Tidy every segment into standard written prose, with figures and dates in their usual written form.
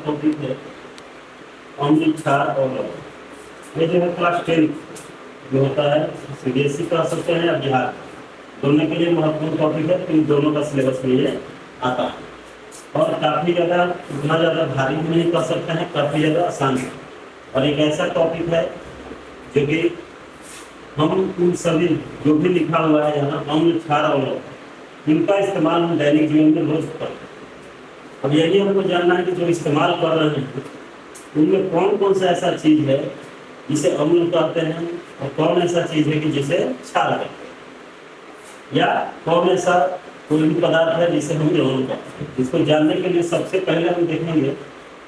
Topic है अम्ल, क्षार और लवण। ये जो है क्लास 10 जो होता है सीबीएसई का सकते हैं या बिहार, दोनों के लिए महत्वपूर्ण टॉपिक है। इन दोनों का सिलेबस में ये आता है और काफ़ी ज़्यादा उतना ज़्यादा भारी भी नहीं कर सकते हैं, काफ़ी ज़्यादा आसान है। और एक ऐसा टॉपिक है जो कि हम उन सभी जो भी लिखा हुआ है यहाँ अम्ल, क्षार और लवण, इनका इस्तेमाल हम दैनिक जीवन में रोज करते हैं। अब यही हमको जानना है कि जो इस्तेमाल कर रहे हैं उनमें कौन कौन सा ऐसा चीज़ है जिसे अम्ल कहते हैं और कौन ऐसा चीज़ है कि जिसे क्षार कहते हैं, या कौन ऐसा कोई भी पदार्थ है जिसे हम लवण कहते हैं। इसको जानने के लिए सबसे पहले हम देखेंगे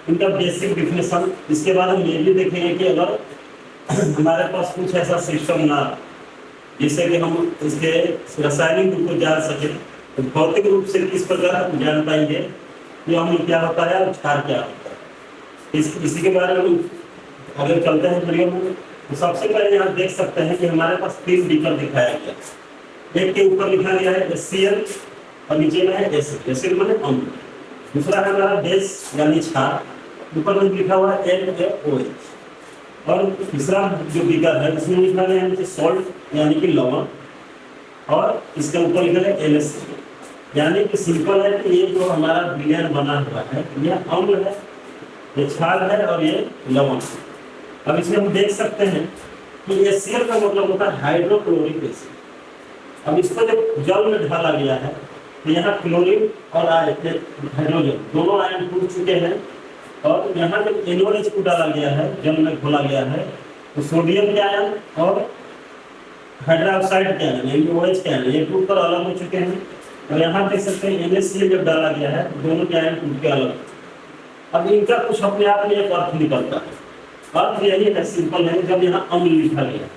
इनका बेसिक डिफिनेशन। इसके बाद हम ये भी देखेंगे कि अगर हमारे पास कुछ ऐसा सिस्टम ना जिससे कि हम इसके रासायनिक रूप को जान सके, तो भौतिक रूप से किस प्रकार हम जान पाएंगे कि अम्ल क्या होता है और क्षार क्या होता है। इसी के बारे में अगर चलते हैं वीडियो में, तो सबसे पहले यहाँ देख सकते हैं कि हमारे पास 3 बीकर दिखाया गया। एक के ऊपर लिखा गया है HCl और नीचे में है एसिड। एसिड माने अम्ल। दूसरा है हमारा बेस यानी क्षार, ऊपर में लिखा हुआ है NaOH। और तीसरा जो बीकर है उसमें लिखा गया है सॉल्ट यानी कि लवण, और इसके ऊपर लिखा है LaC। यानी कि सिंपल है कि ये जो हमारा विलयन बना हुआ है यह अम्ल है, ये क्षार है और ये लवण। अब इसमें हम देख सकते हैं कि HCl का मतलब होता है हाइड्रोक्लोरिक एसिड। अब इसको जब जल में ढाला गया है तो यहाँ क्लोरीन और हाइड्रोजन दोनों आयन टूट चुके हैं, और यहाँ जब NaOH को डाला गया है, जल में घोला गया है, तो सोडियम के आयन और हाइड्रोक्साइड के आयन यानी OH के आयन ये टूट कर अलग हो चुके हैं। और यहाँ देख सकते हैं NaCl जब डाला गया है तो दोनों के आयन टूट के अलग। अब इनका कुछ अपने आप में एक अर्थ निकलता है। अर्थ यही है, सिंपल है। जब यहाँ अम्ल लिखा गया,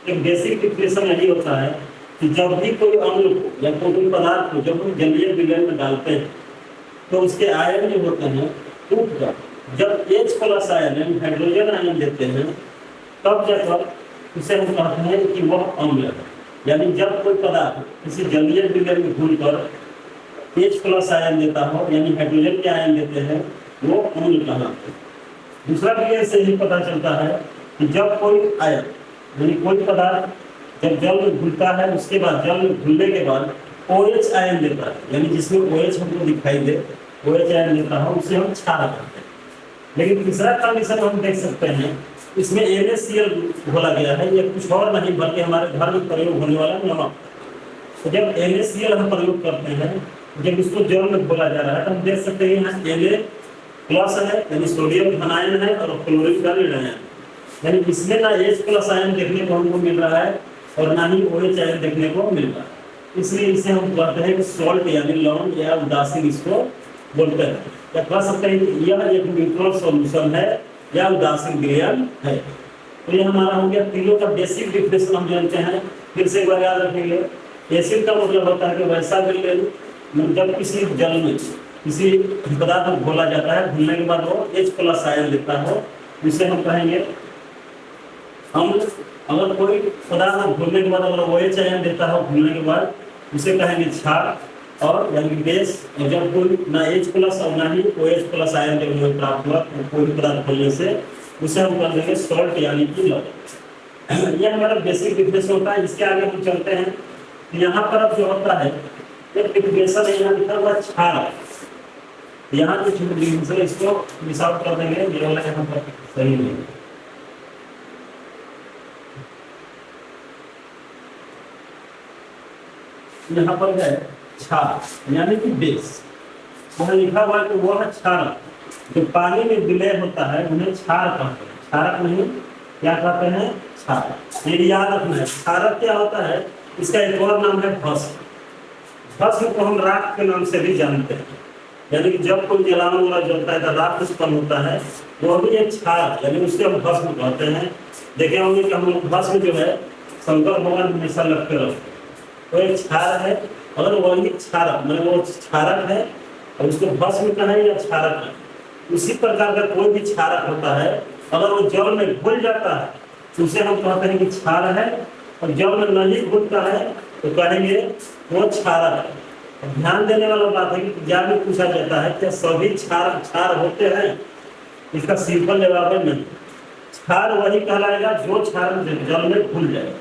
एक बेसिक डिफिनेशन यही होता है कि जब भी कोई अम्ल को या कोई पदार्थ को जब हम जलीय विलयन में डालते हैं तो उसके आयन जो होते हैं टूट कर जब H+ आयन यानी हाइड्रोजन आयन देते हैं, तब जाकर उसे हम कहते हैं कि वह अम्ल है। यानी जब कोई पदार्थ किसी जलीय विलयन में घुलकर H+ आयन देता हो यानी हाइड्रोजन के आयन देते हैं, वो अम्ल कहलाते हैं। दूसरा क्रिया से ही पता चलता है कि जब कोई आयन यानी कोई पदार्थ जब जल में घुलता है, उसके बाद जल में घुलने के बाद OH आयन देता है, यानी जिसमें OH हमको दिखाई दे, OH आयन देता हो, उसे हम क्षार कहते हैं। लेकिन तीसरा कंडीशन हम देख सकते हैं, इसमें NaCl घोला गया है, ये कुछ और नहीं बल्कि हमारे घर में प्रयोग होने वाला नमक। तो जब NaCl हम प्रयोग करते हैं, जब इसको जल में घोला जा रहा है, तो हम देख सकते हैं यहाँ Na+ है यानी सोडियम धनायन है और क्लोरीन का ऋण आयन, यानी इसमें ना H+ आयन देखने को हमको मिल रहा है और ना ही OH आयन देखने को मिल रहा है। इसलिए इसे हम कहते हैं कि सॉल्ट यानी लवण या उदासीन इसको बोलते हैं, या कह सकते हैं कि यह एक न्यूट्रल सॉल्यूशन है या उदासीन विलयन है। तो ये हमारा हो गया तीनों का बेसिक डिफिनेशन हम जानते हैं। फिर से एक बार याद रखेंगे, एसिड का मतलब होता है कि वैसा विलयन जब किसी जल में किसी पदार्थ में घोला जाता है, घुलने के बाद वो H+ आयन देता हो, जिसे हम कहेंगे अम्ल। अगर कोई पदार्थ घुलने के बाद अगर OH आयन देता हो घुलने के बाद, उसे कहेंगे क्षार और यानी बेस। और जब कोई ना H+ और ना ही OH+ आयन जब हमें प्राप्त हुआ कोई पदार्थ घुलने से, उसे हम कर देंगे सॉल्ट यानी कि लवण। यह हमारा बेसिक डिफिनेशन होता है। इसके आगे हम चलते हैं, यहाँ पर अब जो होता है एक डिफिनेशन है, यहाँ लिखा हुआ क्षार। यहाँ जो डिफिनेशन है इसको मिस आउट कर देंगे, ये वाला यहाँ पर सही नहीं है। यहाँ पर है क्षार यानी कि बेस, वहाँ लिखा हुआ है कि वह क्षार जो पानी में विलय होता है उन्हें क्षार कहते हैं। क्षारक नहीं, क्या कहते हैं? क्षार। ये याद रखना है। क्षारक क्या होता है, इसका एक और नाम है भस्म। भस्म को हम राख के नाम से भी जानते हैं, यानी कि जब कोई जलावन वाला जलता है तो राख उत्पन्न होता है, वो भी एक क्षार यानी उससे हम भस्म कहते हैं। देखे होंगे कि हम लोग भस्म जो है शंकर भगवान हमेशा लगते रहते, वो एक क्षार है। अगर वही क्षारक मतलब वो क्षारक है और उसको भस्म कहें या क्षारक है, उसी प्रकार का कोई भी क्षारक होता है, अगर वो जल में घुल जाता है तो उसे हम कहते हैं कि क्षार है, और जल में नहीं घुलता है तो कहेंगे वो क्षारक है। ध्यान देने वाला बात है कि एग्जाम में पूछा जाता है क्या सभी क्षार क्षार होते हैं, इसका सिंपल जवाब है नहीं। क्षार वही कहलाएगा जो क्षार जल में घुल जाए।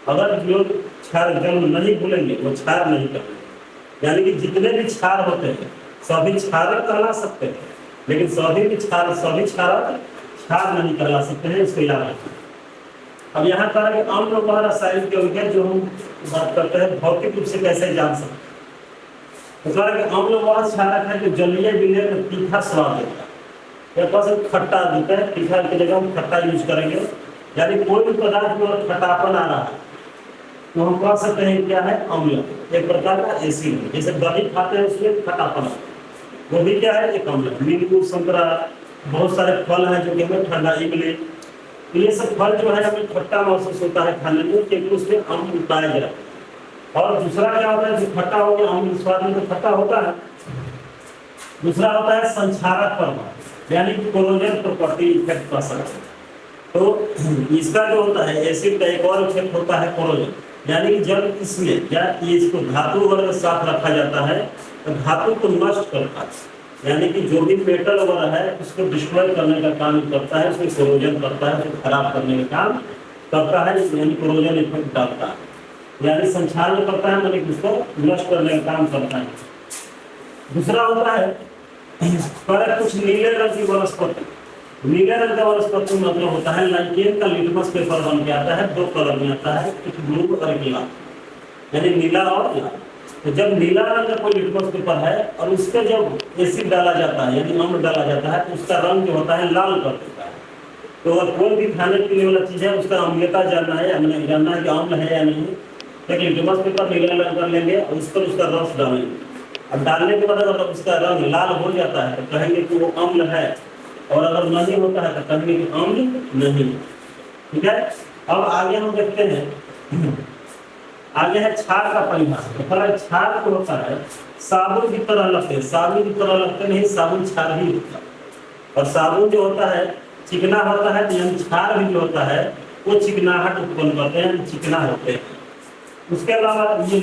अगर जो क्षार जल नहीं घुलेंगे वो क्षार नहीं कहलाएंगे। यानी कि जितने भी क्षार होते हैं सभी क्षारक कहला सकते हैं, लेकिन सभी क्षारक क्षार नहीं कहला सकते हैं, इसको याद रखना। अब यहाँ पर अम्ल व रासायनिक यौगिक जो हम बात करते हैं भौतिक रूप से कैसे जान सकते हैं। अम्ल वह क्षारक है जो जलीय विलय में तीखा स्वाद देता है, या पास खट्टा देता है, तीखा की जगह हम खट्टा यूज करेंगे। यानी कोई भी पदार्थ में खट्टापन आ रहा है तो हम कह सकते हैं क्या है, अम्ल, एक प्रकार का एसिड। जैसे दही खाते हैं उसमें खट्टापन, वो भी क्या है, एक अम्ल। नींबू, संतरा, बहुत सारे फल हैं जो कि हमें ठंडा, इमली, ये सब फल जो है हमें खट्टा महसूस होता है खाने में, क्योंकि उसमें अम्ल पाया जाता है। और दूसरा क्या होता है, जो खट्टा हो गया अम्ल स्वाद में तो खट्टा होता है। दूसरा होता है संक्षारक प्रभाव, यानी कि कोरोजन प्रॉपर्टी इफेक्ट का सकते। तो इसका जो होता है एसिड का एक और इफेक्ट होता है कोरोजन, यानी कि जब इसमें क्या ये इसको धातु वगैरह के साथ रखा जाता है तो धातु को नष्ट करता है, यानी कि जो भी मेटल वगैरह है उसको डिस्ट्रॉय करने का काम करता है, उसमें कोरोजन करता है, उसको खराब करने का काम करता है, यानी कोरोजन इफेक्ट डालता है, यानी संक्षारण करता है, यानी उसको नष्ट करने का काम करता है। दूसरा होता है पर कुछ नीले रंग की वनस्पति, नीले रंग का वनस्पति मतलब होता है लाइकेन का लिटमस पेपर बन के आता है, दो कलर में आता है, एक ब्लू और एक लाल, यानी नीला और लाल। तो जब नीला रंग का कोई लिटमस पेपर है और उस पर जब एसिड डाला जाता है यानी अम्ल डाला जाता है तो उसका रंग जो होता है लाल कर देता है। तो अगर कोई भी खाने पीने वाला चीज़ है उसका अम्लता जानना है या नहीं जानना है कि अम्ल है या नहीं, तो लिटमस पेपर नीला रंग कर लेंगे और उस पर उसका रस डालेंगे। अब डालने के बाद अगर उसका रंग लाल हो जाता है तो कहेंगे कि वो अम्ल है, और अगर नहीं होता है तो कहेंगे कि अम्ल नहीं। ठीक है, अब आगे हम देखते हैं, आगे है क्षार का परिभाषा। तो क्षार जो होता है साबुन की तरह लगते, साबुन की तरह लगते नहीं, साबुन क्षार ही होता है। और साबुन जो होता है चिकना होता है, तो यानी क्षार भी जो होता है वो चिकनाहट उत्पन्न करते हैं, चिकना होते हैं। उसके अलावा ये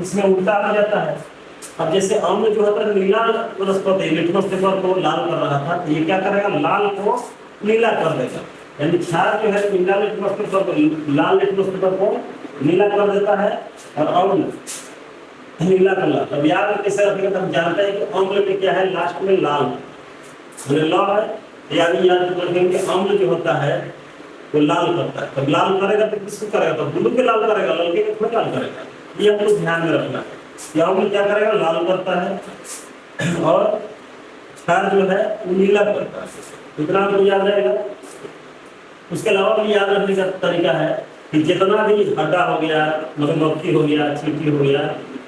इसमें उल्टा हो जाता है। अब जैसे अम्ल जो होता है नीला वनस्पति लिटमस पेपर को लाल कर रहा था, तो ये क्या करेगा, लाल को नीला कर देगा। यानी क्षार जो है नीला लिटमस पेपर को, लाल लिटमस पेपर को नीला कर देता है और अम्ल नीला कर लाता है। अब याद कैसे रखेंगे, हम जानते हैं कि अम्ल में क्या है, लास्ट में लाल लॉ है, यानी याद रखेंगे अम्ल जो होता है वो लाल करता है। तब लाल करेगा तो किसको करेगा, तो ब्लू के लाल करेगा, लड़के के थोड़ा लाल करेगा। ये हमको ध्यान में रखना है, अम्ल क्या करेगा, लाल करता है और क्षार जो है वो नीला करता है। इतना हमको याद रहेगा। उसके अलावा भी याद रखने का तरीका है कि जितना भी हड्डा हो गया, मधुमक्खी हो गया, चींटी हो गया,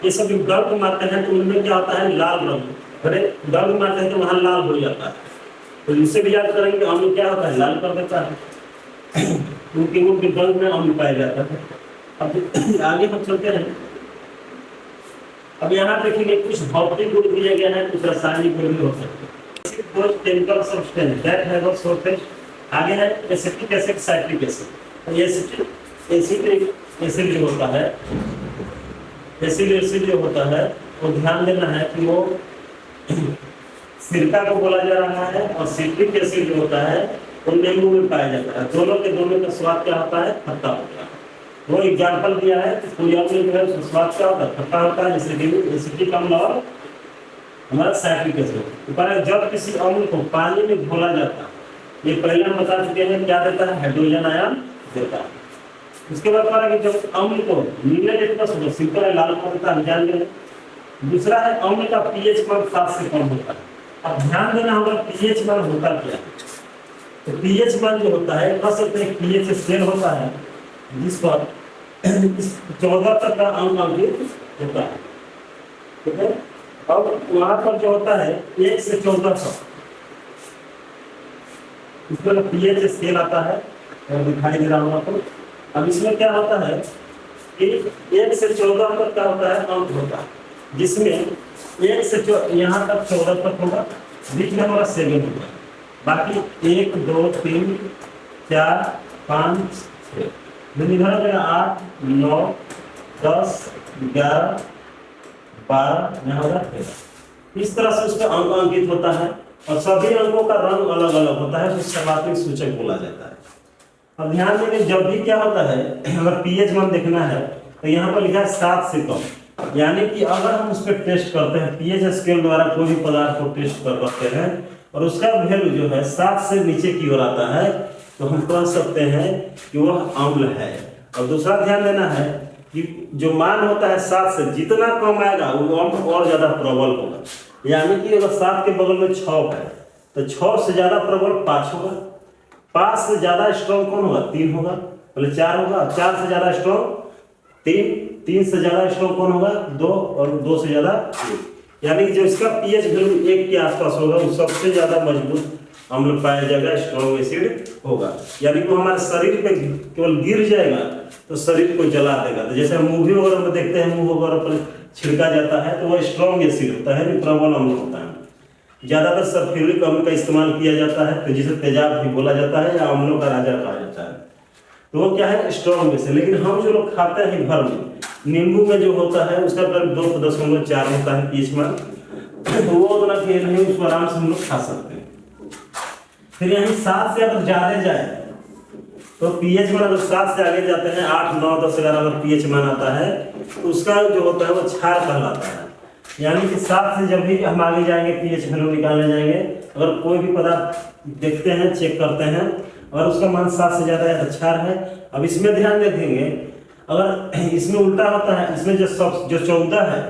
ये सब डंक मारते हैं तो उनमें क्या होता है, लाल रंग। अरे डंक मारते हैं तो वहाँ लाल हो जाता है, तो इससे भी याद करेंगे अम्ल क्या होता है, लाल कर देता है, क्योंकि वो डंक में अम्ल पाया जाता है। अब आगे हम चलते हैं। अब यहाँ देखेंगे कुछ भौतिक गुण दिए गए हैं, कुछ रासायनिक गुण भी हो सकते हैं। Chemical substance that have a surface, आगे है acetic acid, citric acid. Acid जो होता है, एसिड जो होता है वो ध्यान देना है कि वो सिरका को बोला जा रहा है, और सिट्रिक एसिड जो होता है वो नींबू में पाया जाता है। दोनों का स्वाद क्या होता है, खट्टा होता है। वो एग्जाम्पल दिया है कि कोई अम्ल जो है उसका स्वाद क्या होता है, खट्टा होता है, जैसे कि एसिटिक अम्ल और हमारा साइट्रिक एसिड। पर जब किसी अम्ल को पानी में घोला जाता है, ये पहले हम बता चुके हैं क्या देता है, हाइड्रोजन आयन देता है। उसके बाद कहा कि जब अम्ल को नीले लिटमस पेपर सिंपल लाल कर देता है, जान गए। दूसरा है अम्ल का पीएच मान 7 से कम होता है। अब ध्यान देना हमारा पीएच मान होता क्या है, तो पीएच मान जो होता है कह सकते हैं पीएच स्केल होता है जिस पर 14 तक का अंक अंकित होता है। ठीक है, अब वहां पर जो होता है 1 से 14 तक इसमें पीएच स्केल आता है और दिखाई दे रहा हूँ आपको। अब इसमें क्या होता है कि 1 से 14 तक का होता है अंक होता है, जिसमें 1 से यहाँ तक 14 तक होगा, बीच में हमारा 7 होगा, बाकी 1 2 3 4 5 6 इधर 8 9 10 11 12 यहाँ होगा 13। इस तरह से उसका अंक अंकित होता है। और सभी अंकों का रंग अलग अलग होता है, तो सर्वात्मक सूचक बोला जाता है। अब ध्यान देंगे जब भी क्या होता है, अगर पीएच मान देखना है तो यहाँ पर लिखा है 7 से कम, यानी कि अगर हम उस पर टेस्ट करते हैं, पीएच स्केल द्वारा कोई भी पदार्थ को टेस्ट करते हैं और उसका वैल्यू जो है 7 से नीचे की ओर आता है, तो हम कह सकते हैं कि वह अम्ल है। और दूसरा ध्यान देना है कि जो मान होता है 7 से जितना कम आएगा वो अम्ल और ज्यादा प्रबल होगा, यानी कि अगर 7 के बगल में 6 है तो 6 से ज्यादा प्रबल 5 होगा, 5 से ज्यादा स्ट्रॉन्ग कौन होगा, 3 होगा, पहले 4 होगा, 4 से ज्यादा स्ट्रॉन्ग 3, 3 से ज्यादा स्ट्रॉन्ग कौन होगा, 2, और 2 से ज्यादा 1, यानी कि जो इसका पीएच वैल्यू 1 के आसपास होगा वो सबसे ज्यादा मजबूत अम्ल पाया जाएगा, स्ट्रॉन्ग एसिड होगा। यानी कि वो हमारे शरीर पे केवल गिर जाएगा तो शरीर को जला देगा। तो जैसे मूवी वगैरह में देखते हैं, मुंह वगैरह पर छिड़का जाता है तो वह स्ट्रॉन्ग एसिड होता है, प्रबल अम्ल होता है। ज्यादातर सल्फ्यूरिक अम्ल का इस्तेमाल किया जाता है, तो जिसे तेजाब भी बोला जाता है या अम्लों का राजा कहा जाता है। तो वो क्या है, स्ट्रॉन्ग में से। लेकिन हम जो लोग खाते हैं घर में, नींबू में जो होता है उसका करीब 2.4 होता है पीएच मान, तो वो उतना के नहीं, उसको आराम से हम लोग खा सकते हैं। फिर यहीं 7 से अगर ज्यादा जाए तो पीएच मान अगर 7 से आगे जाते हैं, 8, 9, 10, 11 अगर पीएच मान आता है तो उसका जो होता है वो क्षार कहलाता है। यानी कि 7 से जब भी हम आगे जाएंगे पीएच वैल्यू निकालने जाएंगे, अगर कोई भी पदार्थ देखते हैं, चेक करते हैं, अगर उसका मान 7 से ज्यादा है तो क्षार है। अब इसमें ध्यान देखेंगे, अगर इसमें उल्टा होता है, इसमें जो 14 है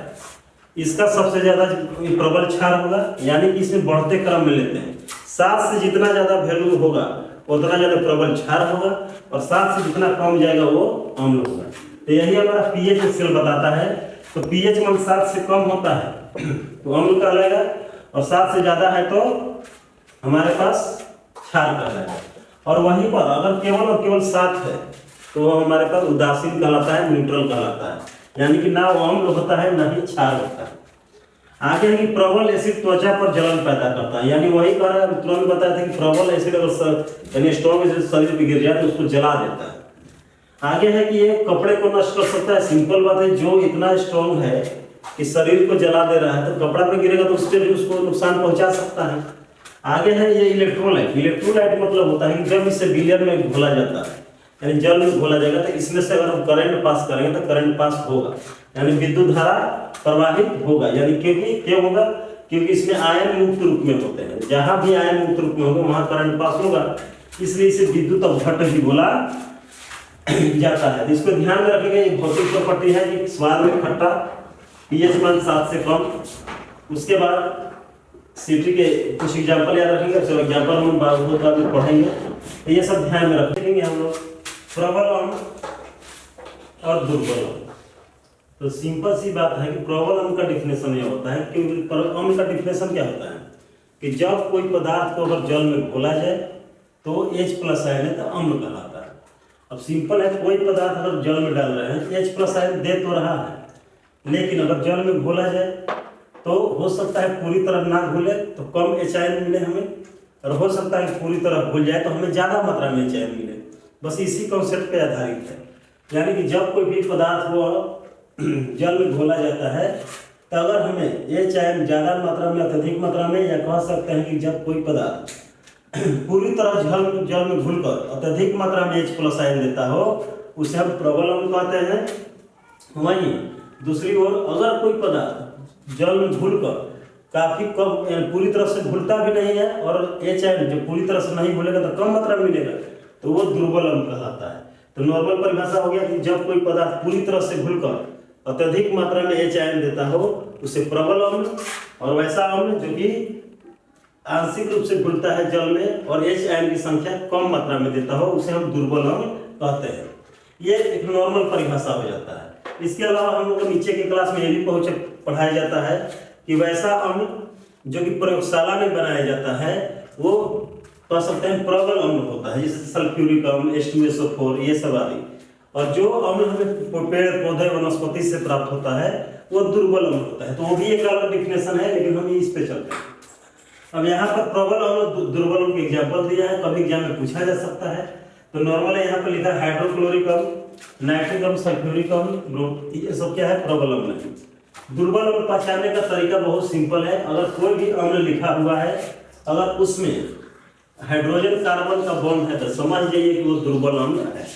इसका सबसे ज्यादा प्रबल क्षार होगा, यानी कि इसमें बढ़ते क्रम में लेते हैं। 7 से जितना ज्यादा वैल्यू होगा उतना ज्यादा प्रबल क्षार होगा, और 7 से जितना कम जाएगा वो अम्ल होगा। तो यही हमारा पीएच स्केल बताता है। तो पीएच मान 7 से कम होता है तो अम्ल कहलाएगा, और 7 से ज्यादा है तो हमारे पास क्षार कहलाएगा। और वहीं पर अगर केवल और केवल 7 है तो वो हमारे पास उदासीन कहलाता है, न्यूट्रल कहलाता है, यानी कि ना वो अम्ल होता है ना ही क्षार होता है। आगे है कि प्रबल एसिड त्वचा पर जलन पैदा करता है, यानी वही कह रहा है, तुरंत बताया था कि प्रबल एसिड अगर यानी स्ट्रॉन्ग एसिड शरीर पर गिर जाए तो उसको जला देता है। आगे है कि ये कपड़े को नष्ट कर सकता है। सिंपल बात है, जो इतना स्ट्रॉन्ग है कि शरीर को जला दे रहा है तो कपड़ा पे गिरेगा तो उससे भी उसको नुकसान पहुंचा सकता है। आगे है ये इलेक्ट्रोलाइट। इलेक्ट्रोलाइट मतलब होता है कि जब इसे विलयन में घोला जाता है, यानी जल में घोला जाएगा, तो इसमें से अगर हम करंट पास करेंगे तो करंट पास होगा, यानी विद्युत धारा प्रवाहित होगा। यानी क्यों होगा, क्योंकि इसमें आयन मुक्त रूप में होते हैं, जहां भी आयन मुक्त रूप में होगा वहां करंट पास होगा, इसलिए इसे विद्युत अपघट्ट भी बोला जाता है। इसको ध्यान में रखेंगे, ये भौतिक प्रॉपर्टी है कि स्वाद में खट्टा, पीएच मान 7 से कम। उसके बाद सीटी के कुछ एग्जाम्पल याद रखेंगे, चलो एग्जाम्पल हम बाद में पढ़ेंगे, तो ये सब ध्यान में रखेंगे हम लोग। प्रबल अम्ल और दुर्बल अम्ल, तो सिंपल सी बात है कि प्रबल अम्ल का डिफिनेशन ये होता है कि अम्ल का डिफिनेशन क्या होता है कि जब कोई पदार्थ को अगर जल में घोला जाए तो H+ आयन है तो अम्ल कहलाता है। अब सिंपल है, कोई पदार्थ अगर जल में डाल रहे हैं H+ आयन दे तो रहा है, लेकिन अगर जल में घोला जाए तो हो सकता है पूरी तरह ना घुले तो कम H आयन मिले हमें, और हो सकता है कि पूरी तरह घुल जाए तो हमें ज़्यादा मात्रा में H आयन मिले। बस इसी कॉन्सेप्ट पे आधारित है। यानी कि जब कोई भी पदार्थ को जल में घोला जाता है तो अगर हमें H आयन ज़्यादा मात्रा में, अत्यधिक मात्रा में, या कह सकते हैं कि जब कोई पदार्थ पूरी तरह जल में घुलकर अत्यधिक मात्रा में H+ आयन देता हो, उसे हम प्रबल अम्ल कहते हैं। वहीं दूसरी ओर अगर कोई पदार्थ जल में घुलकर काफी कम, पूरी तरह से घुलता भी नहीं है, और H आयन जो पूरी तरह से नहीं घुलेगा तो कम मात्रा में मिलेगा, तो वो दुर्बल अम्ल कहलाता है। तो नॉर्मल परिभाषा हो गया कि जब कोई पदार्थ पूरी तरह से घुलकर अत्यधिक मात्रा में H आयन देता हो उसे प्रबल अम्ल, और वैसा अम्ल जो कि आंशिक रूप से घुलता है जल में और H आयन की संख्या कम मात्रा में देता हो उसे हम दुर्बल अम्ल कहते हैं। ये एक नॉर्मल परिभाषा हो जाता है। इसके अलावा हम लोग को नीचे की क्लास में ये भी पढ़ाया जाता है कि वैसा अम्ल जो कि प्रयोगशाला में बनाया जाता है वो कह सकते हैं प्रबल अम्ल होता है, जैसे सल्फ्यूरिक अम्ल, H2SO4, ये सब आदि। और जो अम्ल हमें पेड़ पौधे वनस्पति से प्राप्त होता है वो दुर्बल अम्ल होता है। तो वो भी एक अलग डिफिनेशन है, लेकिन हम इस पे चलते हैं। अब यहाँ पर प्रबल अम्ल दुर्बल अम्ल की एग्जाम्पल दिया है, कभी एग्जाम में पूछा जा सकता है। तो नॉर्मल यहाँ पर लिखा है हाइड्रोक्लोरिक अम्ल, नाइट्रिक अम्ल, सल्फ्यूरिक अम्ल, ये सब क्या है, प्रबल अम्ल है। दुर्बल अम्ल पहचानने का तरीका बहुत सिंपल है। अगर कोई भी अम्ल लिखा हुआ है अगर उसमें हाइड्रोजन कार्बन का बॉन्ड है तो समझ जाइए कि वो दुर्बल अम्ल है।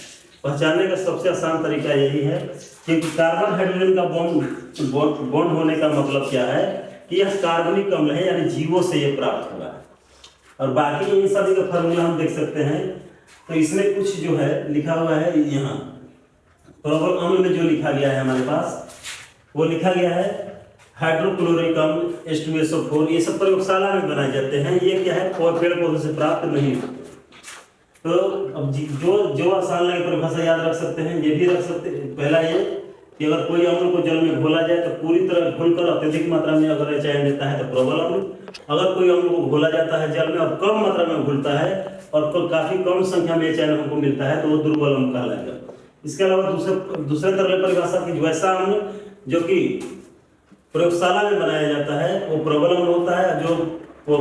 पहचानने का सबसे आसान तरीका यही है कि कार्बन हाइड्रोजन का बॉन्ड होने का मतलब क्या है कि यह कार्बनिक अम्ल है, यानी जीवों से ये प्राप्त हुआ है। और बाकी इन सभी का फार्मूला हम देख सकते हैं। तो इसमें कुछ जो है लिखा हुआ है यहाँ प्रबल अम्ल में जो लिखा गया है हमारे पास, वो लिखा गया है हाइड्रोक्लोरिक अम्ल H2SO4। ये सब प्रयोगशाला में बनाए जाते हैं। ये क्या है, पेड़ पौधों से प्राप्त नहीं होते। तो अब जो जो आसान लगे परिभाषा याद रख सकते हैं, ये भी रख सकते हैं। पहला ये कि अगर कोई अम्ल को जल में घोला जाए तो पूरी तरह घुलकर अत्यधिक मात्रा में अगर एच देता है तो प्रबल अम्ल। अगर कोई अम्ल को घोला जाता है जल में और कम मात्रा में घुलता है और काफी कम संख्या में एच हमको मिलता है तो वो दुर्बल अम्ल कहलाएगा। इसके अलावा दूसरे तरह परिभाषा की वैसा अम्ल जो कि प्रयोगशाला में बनाया जाता है वो प्रबल अम्ल होता है। जो वो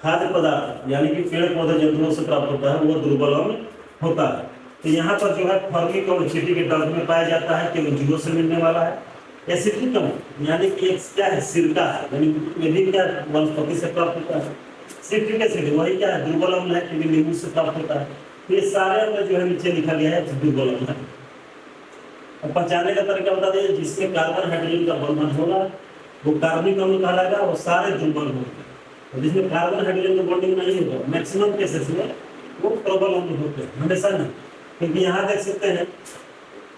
खाद्य पदार्थ यानी कि पेड़ पौधे जंतुओं से प्राप्त होता है वो दुर्बल अम्ल होता है। तो यहाँ पर जो है फॉर्मिक अम्ल चींटी के डंक में पाया जाता है कि वो जीवों से मिलने वाला है। एसिटिक अम्ल यानी कि एक क्या है, सिरका है, यानी ये भी क्या वनस्पति से प्राप्त होता है। सिट्रिक एसिड वही क्या है, दुर्बल अम्ल है क्योंकि नींबू से प्राप्त होता है। तो ये सारे अम्ल जो है नीचे लिखा गया है दुर्बल अम्ल है। और पहचानने का तरीका बता दें, जिसमें कार्बन हाइड्रोजन का बंधन होगा वो कार्बनिक अम्ल कहलाएगा, वो सारे दुर्बल होंगे। जिसमें कार्बन हाइड्रोजन का बॉन्डिंग नहीं होगा मैक्सिमम केसेस में वो प्रबल अम्ल होते हैं, हमेशा नहीं। क्योंकि यहाँ देख सकते हैं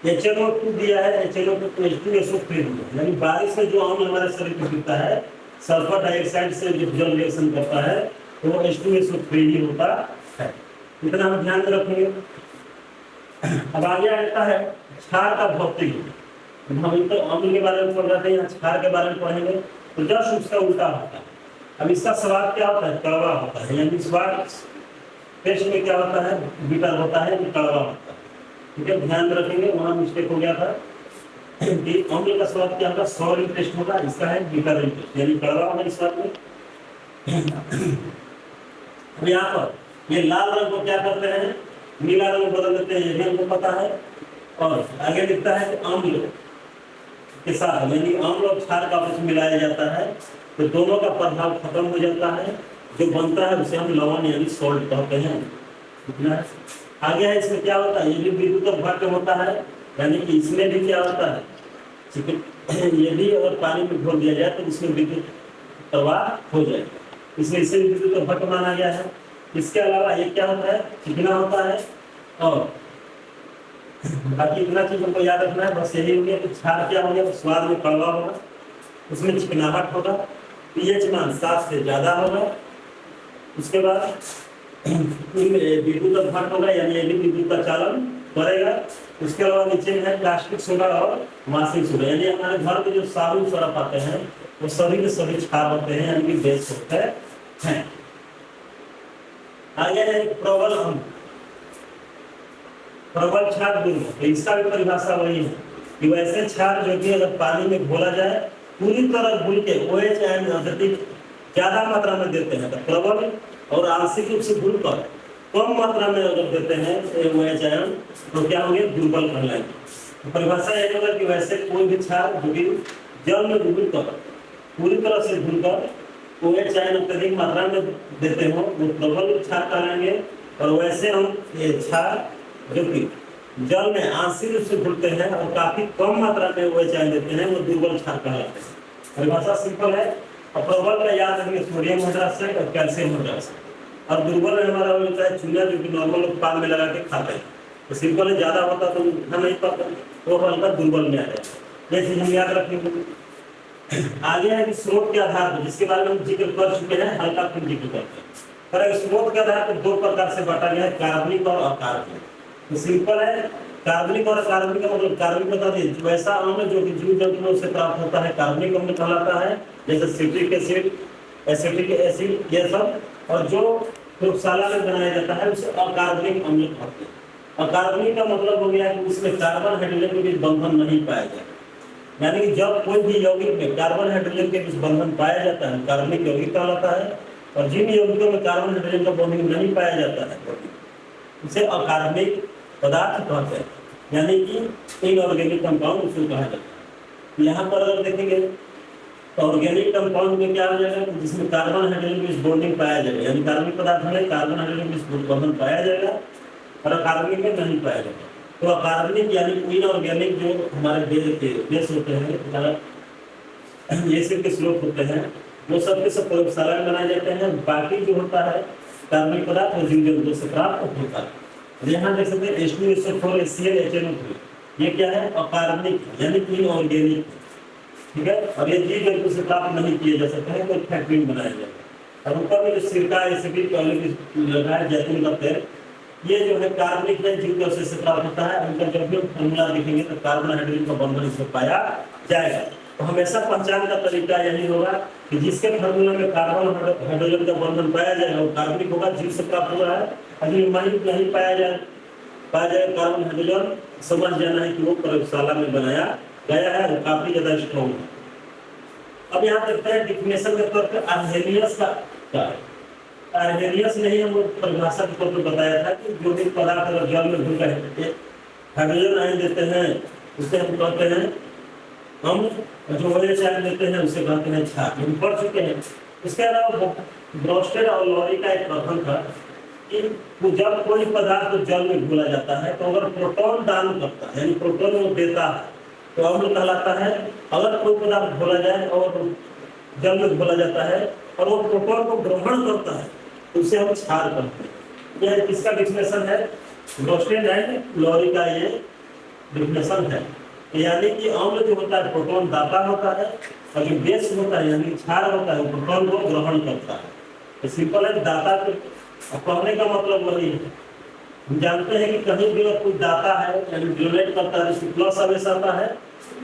HNO2 दिया है, H2SO3 दिया है, यानी बारिश में जो अम्ल हमारे शरीर में गिरता है सल्फर डाइऑक्साइड से जो जल रिएक्शन करता है तो वो H2SO3 ही होता है। इतना हम ध्यान में रखेंगे। अब आगे आता है क्षार का भौतिक गुण। हम तो अम्ल के बारे में पढ़ रहे थे, यहाँ क्षार के बारे में पढ़ेंगे तो जस्ट उसका उल्टा होता है। अब इसका स्वाद क्या होता है, कड़वा होता है, यानी स्वाद टेस्ट में क्या होता है, बिटर होता है, कड़वा होता है। ठीक है, ध्यान रखेंगे, वहाँ मिस्टेक हो गया था कि अम्ल का स्वाद क्या होगा, सॉर टेस्ट होगा, इसका है बिटर टेस्ट, यानी कड़वा होगा इस स्वाद में। अब यहाँ पर ये लाल रंग को क्या करते हैं, नीला रंग बदल देते हैं, ये भी हमको पता है। और आगे लिखता है कि अम्ल के साथ यानी अम्ल और क्षार का आपस में मिलाया जाता है तो दोनों का प्रभाव खत्म हो जाता है। जो बनता है उसे हम लवण यानी सॉल्ट कहते हैं। आगे है इसमें क्या होता है, ये भी विद्युत भट्ट होता है, यानी कि इसमें भी क्या होता है, ये भी अगर पानी में घोल दिया जाए तो इसमें विद्युत प्रवाह हो जाएगा, इसलिए इसे विद्युत भट्ट माना गया है। इसके अलावा ये क्या होता है, चिकना होता है। और बाकी इतना चीज हमको याद रखना है, बस यही हो गया कि क्षार क्या हो गया, स्वाद में कड़वा होगा, उसमें चिकनाहट होगा, पीएच मान 7 से ज्यादा होगा। उसके बाद विद्युत भट्ट होगा, यानी ये भी विद्युत का चालन करेगा। उसके अलावा नीचे में है प्लास्टिक सोडा और वाशिंग सोडा, यानी हमारे घर में जो साबुन सरफ आते हैं वो सभी के सभी क्षार होते हैं, यानी कि बेस होते हैं। आगे है प्रबल अम्ल, प्रबल क्षार दुर्बल। तो इसका भी परिभाषा वही है कि वैसे क्षार जो कि अगर पानी में घोला जाए पूरी तरह घुल के OH आयन अत्यधिक ज्यादा मात्रा में देते हैं तो प्रबल, और आंशिक रूप से घुलकर कम मात्रा में अगर देते हैं OH आयन तो क्या होंगे, दुर्बल कहलाएंगे। तो परिभाषा यही होगा कि वैसे कोई भी क्षार जो कि जल में घुलकर पूरी तरह से घुलकर OH आयन अत्यधिक मात्रा में देते हो वो प्रबल क्षार कहलाएंगे। और वैसे हम ये क्षार जो कि जल में आंशिक रूप से घुलते हैं और काफी कम मात्रा में OH आयन देते हैं वो दुर्बल क्षार कहलाते हैं। परिभाषा सिंपल है। और प्रबल का याद रखिए सोडियम हाइड्रोक्साइड और कैल्शियम हाइड्रोक्साइड। और दुर्बल में हमारा होता है चूना, जो कि नॉर्मल लोग पान में लगा के खाते हैं। तो सिंपल है, ज्यादा होता तो हम नहीं पाते तो हल्का दुर्बल में आ जाए, ये चीज हम याद रखेंगे। आगे है कि स्रोत के आधार पर, जिसके बारे में हम जिक्र कर चुके हैं, हल्का फिर जिक्र करते हैं। पर स्रोत के आधार पर 2 प्रकार से बांटा गया है, कार्बनिक और अकार्बनिक। तो सिंपल है, कार्बनिक और अकार्बनिक का मतलब कार्बनिक बता दिए, वैसा अम्ल जो कि जीव जंतुओं से प्राप्त होता है कार्बनिक अम्ल कहलाता है, जैसे सिट्रिक एसिड, एसिटिक एसिड, ये सब। और जो प्रयोगशाला में बनाया जाता है उसे अकार्बनिक अम्ल कहते हैं। अकार्बनिक का मतलब हो गया कि उसमें कार्बन हाइड्रोजन के बीच बंधन नहीं पाया जाता, यानी कि जब कोई भी यौगिक में कार्बन हाइड्रोजन के बीच बंधन पाया जाता है कार्बनिक यौगिक कहलाता है। और जिन यौगिकों में कार्बन हाइड्रोजन का बॉन्डिंग नहीं पाया जाता है उसे अकार्बनिक पदार्थ कहते हैं, यानी कि इनऑर्गेनिक कंपाउंड उसको कहा जाता है। यहाँ पर अगर देखेंगे ऑर्गेनिक कंपाउंड में क्या हो जाएगा, जिसमें कार्बन हाइड्रोजन की बॉन्डिंग पाया जाएगा, यानी कार्बनिक पदार्थ में कार्बन हाइड्रोजन की बंधन पाया जाएगा और अकार्बनिक में नहीं पाया जाएगा। तो अकार्बनिक यानी इनऑर्गेनिक जो हमारे बेस होते हैं, एसिड के स्लोप होते हैं, वो सब के सब प्रयोगशाला में बनाए जाते हैं। बाकी जो होता है कार्बनिक पदार्थ वो जीव जंतु से प्राप्त होता है। यहाँ देख सकते हैं H2SO4 HCl HNO3, ये क्या है, अकार्बनिक यानी इनऑर्गेनिक, ठीक है। और ये जीव जंतु से प्राप्त नहीं किए जा सकते हैं, कोई फैक्ट्री में बनाया जाएगा। और ऊपर में जो सिरका एसिडिक ऑयलिक लगा है, जैतून का तेल, ये जो है कार्बनिक है, जीव जंतु से प्राप्त होता है। उनका जब भी फॉर्मूला देखेंगे तो कार्बन हाइड्रोजन का बंधन इसमें पाया जाएगा। तो हमेशा पहचान का तरीका यही होगा कि जिसके फॉर्मूला में कार्बन हाइड्रोजन का बंधन पाया जाएगा वो कार्बनिक होगा, जीव से प्राप्त हुआ है। अगर नहीं पाया जाए कार्बन हाइड्रोजन, समझ जाना है कि वो प्रयोगशाला में बनाया गया है, वो काफी ज्यादा स्ट्रॉन्ग है। अब यहाँ देखते हैं डिफिनेशन के तौर पर आर्हेनियस का आर्हेनियस ने ही हम परिभाषा के तौर पर बताया था कि जो भी पदार्थ अगर जल में घुल रहे हाइड्रोजन आयन देते हैं उसे हम कहते हैं हम, जो OH आयन देते हैं उसे कहते हैं क्षार, हम पढ़ चुके हैं। इसके अलावा ब्रोस्टेड और लॉरी का एक कथन था कि जब कोई पदार्थ जल में घुला जाता है तो अगर प्रोटॉन दान करता है, यानी प्रोटॉन वो देता है, तो अम्ल कहलाता है। अगर कोई पदार्थ घोला जाए और जल में घोला जाता है और वो प्रोटॉन को ग्रहण करता है तो उसे हम क्षार कहते हैं। यह किसका डिफिनेशन है, ब्रोस्टेड एंड लॉरी का ये डिफिनेशन है। यानी कि अम्ल जो होता है प्रोटॉन दाता होता है और जो बेस होता है यानी क्षार होता है वो प्रोटॉन को ग्रहण करता है। तो सिंपल है, दाता के कहने का मतलब वही है। हम जानते हैं कि कहीं भी अगर कोई दाता है यानी डोनेट करता है उसके प्लस आवेश आता है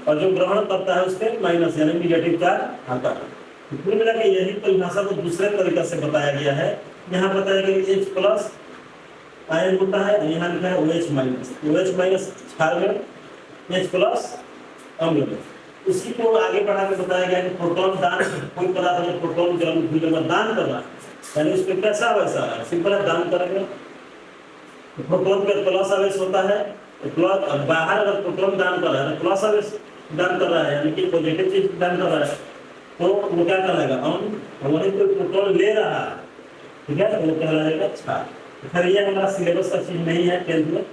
और जो ग्रहण करता है उसके माइनस यानी निगेटिव चार्ज आता है। कुल मिला के यही परिभाषा को दूसरे तरीके से बताया गया है। यहाँ बताया गया कि H प्लस आयन होता है, यहाँ लिखा है OH माइनस, OH माइनस क्षार में, H प्लस अम्ल में। उसी को आगे बढ़ा के बताया गया कि प्रोटॉन दान, कोई पदार्थ अगर प्रोटॉन जल में दान कर रहा है यानी उसमें कैसा वैसा है, सिंपल है, दान करेंगे प्रोटॉन पे प्लस आवेश होता है, प्लस बाहर अगर प्रोटॉन दान कर रहा है प्लस आवेश दान कर रहा है यानी कि पॉजिटिव चीज दान कर रहा है तो वो क्या कहलाएगा, वही कोई प्रोटॉन ले रहा है, ठीक है, तो वो कहलाएगा क्षार। फिर ये हमारा सिलेबस का चीज नहीं है 10th में।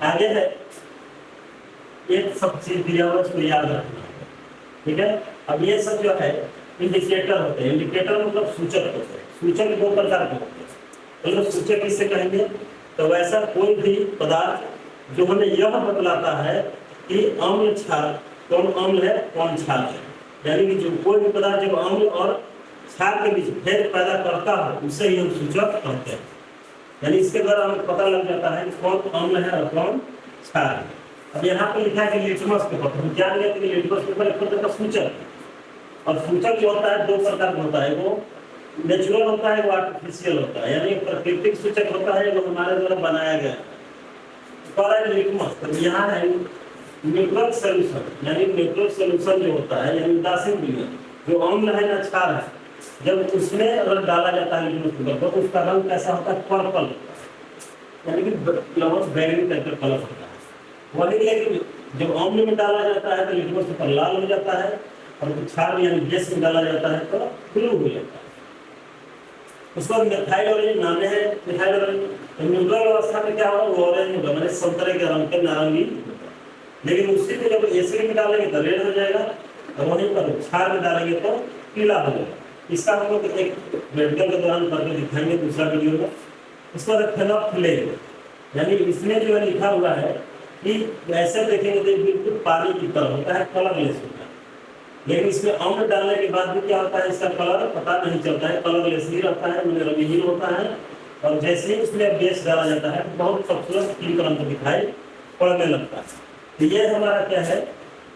आगे है एक सब चीज दिया हुआ इसको याद रखना, ठीक है। अब ये सब जो है इंडिकेटर होते हैं, इंडिकेटर मतलब सूचक होते हैं। सूचक दो प्रकार के होते हैं, तो सूचक किससे कहेंगे, तो वैसा कोई भी पदार्थ जो हमें यह बतलाता है कि अम्ल क्षार कौन अम्ल है कौन क्षार है, यानी कि जो कोई भी पदार्थ जब अम्ल और क्षार के बीच भेद पैदा करता है उसे ही हम सूचक कहते हैं। यानी इसके द्वारा हमें पता लग जाता है कि कौन अम्ल है और कौन क्षार है। अब यहाँ पे लिखा है कि लिटमस पेपर, हम जान गए कि लिटमस पेपर एक प्रकार का सूचक, और सूचक जो होता है दो प्रकार का होता है, वो नेचुरल होता है, वो आर्टिफिशियल होता है, यानी प्राकृतिक सूचक होता है वो हमारे द्वारा बनाया गया है। लिटमस तो यहाँ है न्यूट्रल सॉल्यूशन, यानी न्यूट्रल सॉल्यूशन जो होता है यानी उदासीन विलयन, जो अम्ल है ना क्षार है, जब उसमें अगर डाला जाता है लिटमस पेपर तो उसका रंग कैसा होता है, पर्पल, यानी कि लगभग बैंगनी टाइप का कलर होता है। वही लेकिन जब अम्ल में डाला जाता है तो लिटमस पेपर लाल हो जाता है और क्षार यानी गैस में डाला जाता है तो ब्लू हो जाता है। उसको मिथाइल ऑरेंज नामे है, मिथाइल ऑरेंज न्यूट्रल अवस्था में क्या होगा, वो ऑरेंज होगा, मैंने संतरे के रंग के नारंगी होगा। लेकिन उसी को जब एसिड में डालेंगे तो रेड हो जाएगा और वहीं पर क्षार में डालेंगे तो पीला हो जाएगा। इसका हम लोग एक मेडिकल के दौरान करके दिखाएंगे दूसरा वीडियो में। उसके बाद फेनोफ्थिलेन, यानी इसमें जो है लिखा हुआ है कि ऐसे देखेंगे तो बिल्कुल पानी की तरह होता है, कलरलेस होता है, लेकिन इसमें अम्ल डालने के बाद भी क्या होता है, इसका कलर पता नहीं चलता है, कलरलेस ही रहता है, मतलब रंगहीन होता है। और जैसे ही उसमें बेस डाला जाता है तो बहुत खूबसूरत पीले रंग का दिखाई पड़ने लगता है। तो ये हमारा क्या है,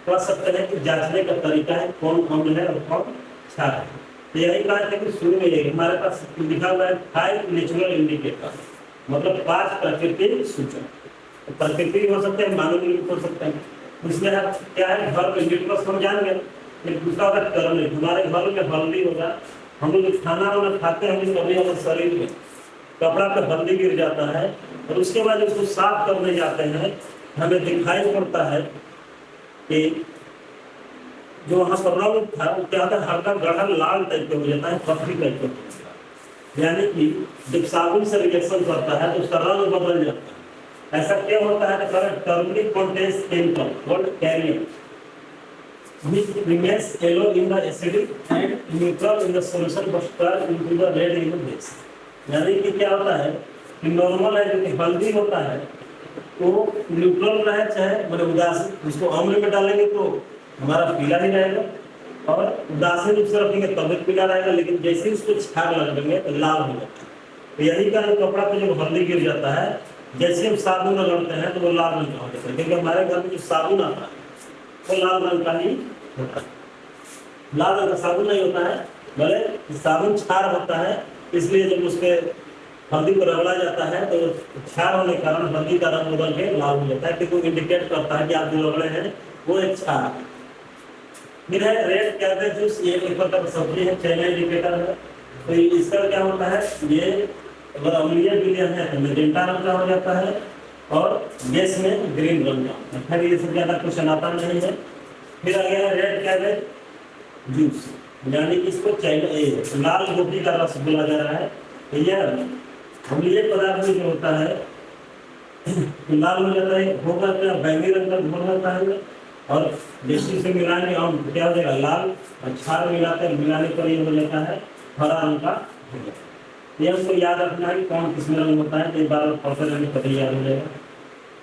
कह सकते हैं कि जांचने का तरीका है कौन अम्ल है और कौन क्षार है। तो यही बात है कि शुरू में हमारे पास लिखा हुआ है 5 नेचुरल इंडिकेटर, मतलब 5 प्राकृतिक सूचक। प्रकृति हो सकते हैं, मानवीय हो सकते हैं। इसमें क्या है, घर में लिटमस हम जान गए, एक दूसरा होगा कर्म। हमारे घर में हल्दी होगा, हम लोग खाना वाना खाते हैं, कभी हमारे शरीर में कपड़ा पे हल्दी गिर जाता है और उसके बाद उसको साफ करने जाते हैं, हमें दिखाई पड़ता है कि जो वहाँ पर रंग था वो क्या होता है, हल्का गाढ़ा लाल टाइप का हो जाता है, पथरी टाइप का हो जाता है। यानी कि जब साबुन से रिएक्शन करता है तो उसका रंग बदल जाता है। ऐसा क्या होता है, turmeric contains chemical called carrier which remains yellow in the acidic and neutral in the solution but turn into the red in the base। यानी कि क्या होता है कि नॉर्मल है जो कि हल्दी होता है तो न्यूट्रल रहे चाहे मतलब उदासीन, उसको अम्ल में डालेंगे तो हमारा पीला ही रहेगा, और उदासीन रूप से रखेंगे तब भी पीला रहेगा, लेकिन जैसे ही उसको छाग लगेंगे तो लाल हो जाता है। तो यही कारण कपड़ा पे जब हल्दी गिर जाता है, जैसे हम साबुन रगड़ते हैं तो वो लाल रंग का हो जाता है, क्योंकि हमारे घर में जो साबुन आता है वो लाल रंग का ही होता है। लाल रंग का साबुन नहीं होता है, भले साबुन क्षार होता है, इसलिए जब उसके हल्दी को रगड़ा जाता है तो क्षार होने के कारण हल्दी का रंग बदल के लाल हो जाता है, क्योंकि वो इंडिकेट करता है कि आप जो रगड़े हैं वो एक क्षार है। फिर है रेड कैबेज जूस, ये एक प्रकार का सब्जी है, चाइना इंडिकेटर है। तो इसका क्या होता है, ये अगर अम्लीय विलयन है तो मेजेंटा रंग का हो जाता है और गैस में ग्रीन रंग का। खैर ये सब ज़्यादा क्वेश्चन आता नहीं है। फिर आ गया रेड कैबेज जूस, यानी कि इसको चाइना लाल गोभी का रस बोला जा रहा है। तो यह अम्लीय पदार्थ में जो होता है लाल हो जाता है, होगा क्या बैंगनी रंग का घोल होता है, और जैसे से मिलाने हम क्या हो जाएगा लाल, और क्षार मिलाने पर ये हो जाता है हरा रंग का हो जाता है। ये हमको याद रखना है कि कौन किस में रंग होता है, तो एक बार पढ़ते रहने पता याद हो जाएगा।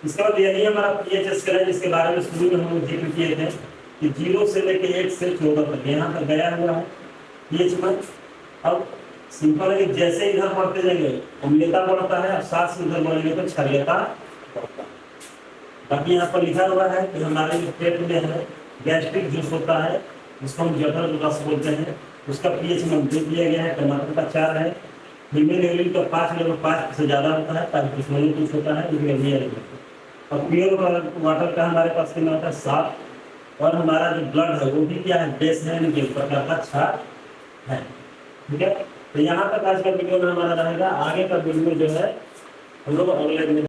इसके बाद यही हमारा पीएच स्केल है, जिसके बारे में शुरू में हम जिक्र किए थे कि 0 से लेकर 1 से 14 तक यहाँ तक गया हुआ है पीएच में। अब सिंपल है कि जैसे इधर बढ़ते जाएंगे अम्लीयता बढ़ता है, और साथ से इधर बढ़ेंगे तो क्षारीयता बढ़ता है। बाकी यहाँ पर लिखा हुआ है कि हमारे जो पेट में है गैस्ट्रिक जूस होता है, जिसको हम जठर रस बोलते हैं, उसका पीएच में दे दिया गया है। टमाटर का 4 है, फीमेल यूरिन का 5 लेवल 5 से ज़्यादा होता है, ताकि दुश्मनी कुछ होता है लेकिन अभी है। और प्योर वाटर का हमारे पास कितना होता है 7, और हमारा जो ब्लड है वो भी क्या है बेस है, यानी कि एक प्रकार का क्षार है। ठीक है, तो यहाँ तक आज का वीडियो में हमारा रहेगा। आगे का वीडियो जो है हम लोग अगले